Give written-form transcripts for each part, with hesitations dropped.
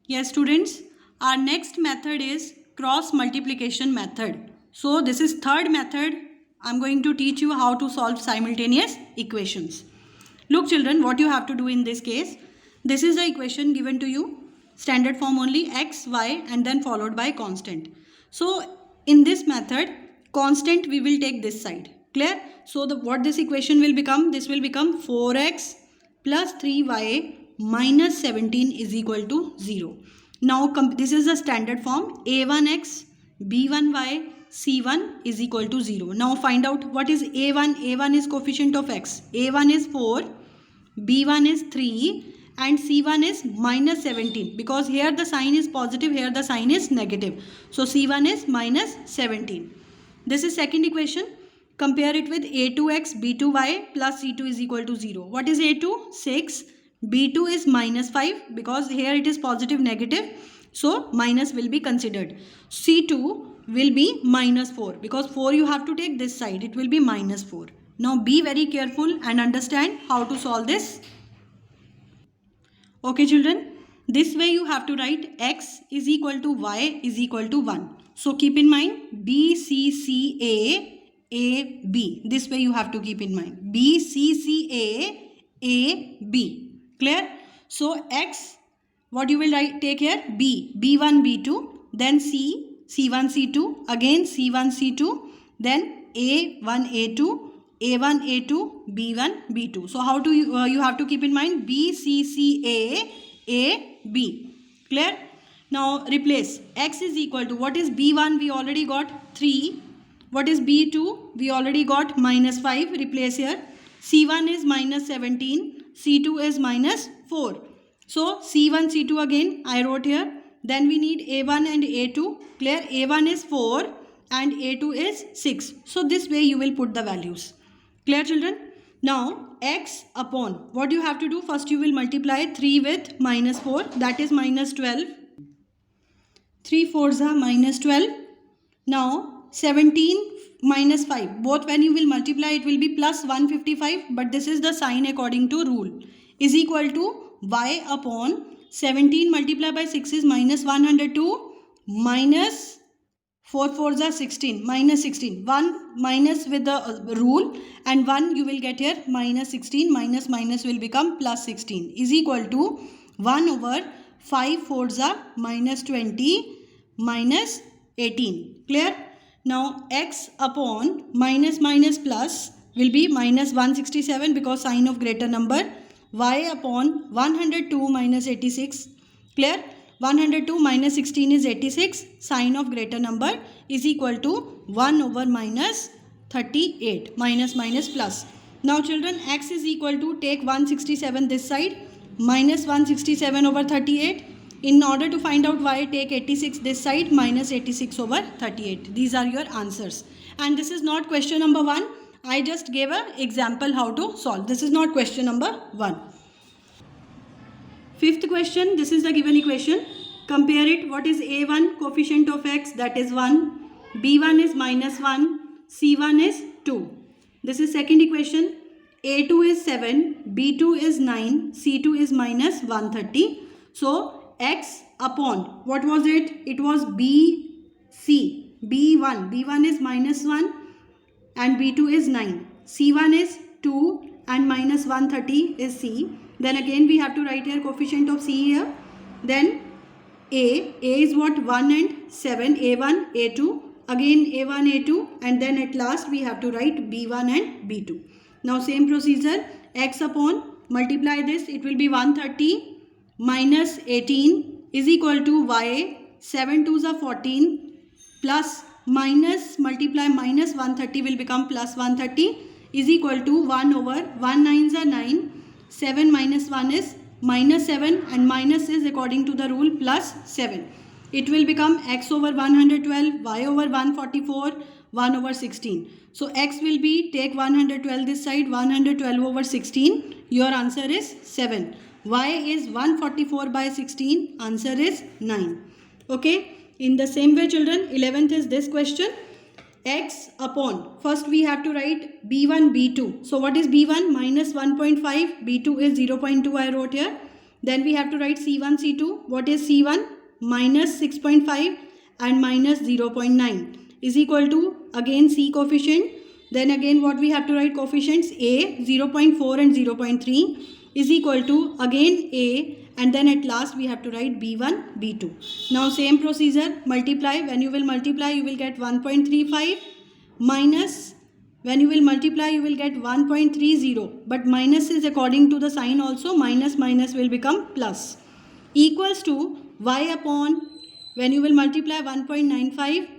Yes, students, our next method is cross multiplication method. So this is third method. I'm going to teach you how to solve simultaneous equations. Look children, what you have to do in this case. This is the equation given to you. Standard form only, x, y and then followed by constant. So in this method, constant we will take this side. Clear? So what this equation will become? This will become 4x plus 3y minus 17 is equal to 0. Now this is the standard form. A1x, B1y, C1 is equal to 0. Now find out what is A1. A1 is coefficient of x. A1 is 4, B1 is 3 and C1 is minus 17, because here the sign is positive, here the sign is negative. So C1 is minus 17. This is second equation. Compare it with A2x, B2y plus C2 is equal to 0. What is A2? 6. B2 is minus 5, because here it is positive negative. So minus will be considered. C2 will be minus 4, because 4 you have to take this side. It will be minus 4. Now be very careful and understand how to solve this. Okay children, this way you have to write x is equal to y is equal to 1. So keep in mind B, C, C, A, B. This way you have to keep in mind. B, C, C, A, B. Clear? So x, what you will take here? B, B1, B2, then C, C1, C2, again C1, C2, then A1, A2, A1, A2, B1, B2. So how do you have to keep in mind B, C, C, A, B. Clear? Now replace. X is equal to, what is B1? We already got 3. What is B2? We already got minus 5. Replace here. C1 is minus 17. C2 is minus 4. So C1, C2 again I wrote here. Then we need A1 and A2. Clear? A1 is 4 and A2 is 6. So this way you will put the values. Clear children? Now x upon, what you have to do? First you will multiply 3 with minus 4, that is minus 12. 3 4s are minus 12. Now 17 minus 5, both when you will multiply it will be plus 155, but this is the sign according to rule, is equal to y upon 17 multiplied by 6 is minus 102 minus 4 4s are 16, minus 16. 1 minus with the rule and 1 you will get here minus 16, minus will become plus 16 is equal to 1 over 5 4s are minus 20 minus 18. Clear? Now x upon minus plus will be minus 167, because sign of greater number. Y upon 102 minus 86. Clear? 102 minus 16 is 86. Sign of greater number is equal to 1 over minus 38. Minus plus. Now children, x is equal to, take 167 this side, minus 167 over 38. In order to find out y, take 86 this side, minus 86 over 38. These are your answers. And this is not question number 1. I just gave an example how to solve. This is not question number 1. Fifth question, this is the given equation. Compare it. What is A1? Coefficient of x, that is 1. B1 is minus 1. C1 is 2. This is second equation. A2 is 7. B2 is 9. C2 is minus 130. So x upon, what was it? It was B, C, B1. B1 is minus 1 and B2 is 9. C1 is 2 and minus 130 is C. Then again we have to write here coefficient of C here. Then A is what? 1 and 7. A1, A2. Again A1, A2. And then at last we have to write B1 and B2. Now same procedure. X upon, multiply this. It will be 130 minus 18 is equal to y. 7 2s are 14 plus minus, multiply minus 130 will become plus 130 is equal to 1 over 1 9s are 9. 7 minus 1 is minus 7 and minus is according to the rule plus 7. It will become x over 112, y over 144, 1 over 16. So x will be, take 112 this side, 112 over 16. Your answer is 7. Y is 144 by 16. Answer is 9. Okay. In the same way children, 11th is this question. X upon, first we have to write B1, B2. So what is B1? Minus 1.5. B2 is 0.2 I wrote here. Then we have to write C1, C2. What is C1? Minus 6.5 and minus 0.9 is equal to again C coefficient. Then again what we have to write coefficients? A 0.4 and 0.3 is equal to again A, and then at last we have to write B1, B2. Now same procedure, multiply. When you will multiply, you will get 1.35 minus, when you will multiply, you will get 1.30, but minus is according to the sign also, minus will become plus, equals to y upon, when you will multiply 1.95,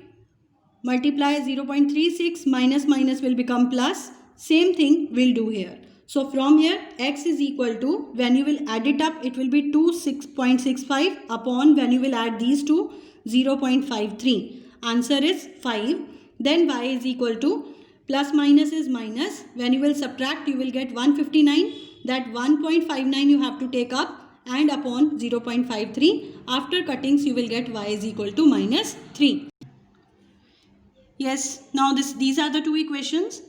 multiply 0.36, minus will become plus. Same thing we'll do here. So from here, x is equal to, when you will add it up, it will be 6.65 upon, when you will add these two, 0.53. Answer is 5. Then y is equal to, plus minus is minus. When you will subtract, you will get 159. That 1.59 you have to take up and upon 0.53. After cuttings, you will get y is equal to minus 3. Yes, now these are the two equations.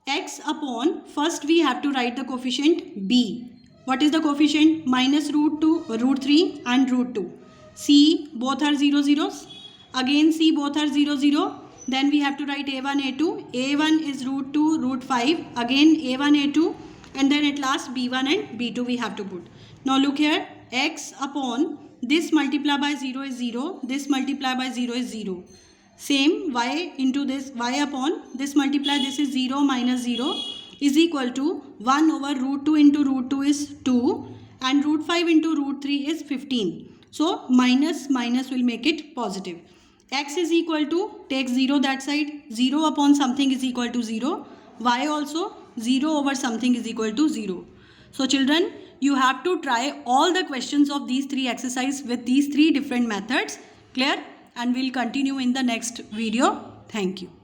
X upon, first we have to write the coefficient b. What is the coefficient? Minus root 2, root 3 and root 2. C, both are 0 zeros. Again C, both are 0 0. Then we have to write a1, a2. a1 is root 2, root 5. Again a1, a2. And then at last b1 and b2 we have to put. Now look here, x upon, this multiply by 0 is 0. This multiply by 0 is 0. Same, y into this, y upon, this multiply, this is 0 minus 0 is equal to 1 over root 2 into root 2 is 2 and root 5 into root 3 is 15. So minus will make it positive. X is equal to, take 0 that side, 0 upon something is equal to 0. Y also 0 over something is equal to 0. So children, you have to try all the questions of these three exercises with these three different methods. Clear? And we'll continue in the next video. Thank you.